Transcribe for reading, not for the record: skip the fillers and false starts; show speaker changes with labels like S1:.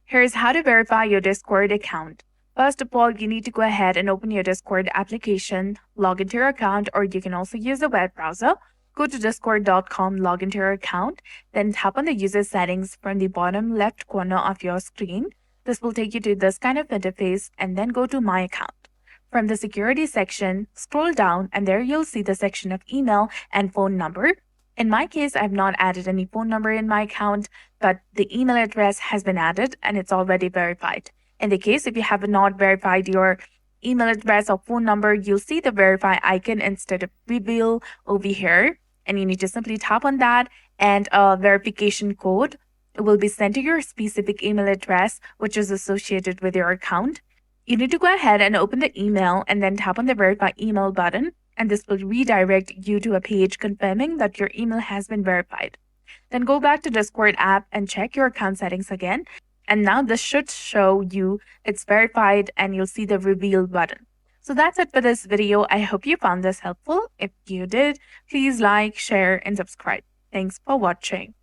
S1: Here's how to verify your Discord account. First of all, you need to go ahead and open your Discord application, log into your account, or you can also use the web browser. Go to discord.com, log into your account, then tap on the user settings from the bottom left corner of your screen. This will take you to this kind of interface, and then go to My Account. From the security section, scroll down, and there you'll see the section of email and phone number. In my case, I've not added any phone number in my account, but the email address has been added and it's already verified. In the case, if you have not verified your email address or phone number, you'll see the verify icon instead of reveal over here. And you need to simply tap on that, and a verification code will be sent to your specific email address, which is associated with your account. You need to go ahead and open the email and then tap on the verify email button, and this will redirect you to a page confirming that your email has been verified. Then go back to Discord app and check your account settings again. And now this should show you it's verified, and you'll see the reveal button. So that's it for this video. I hope you found this helpful. If you did, please like, share, and subscribe. Thanks for watching.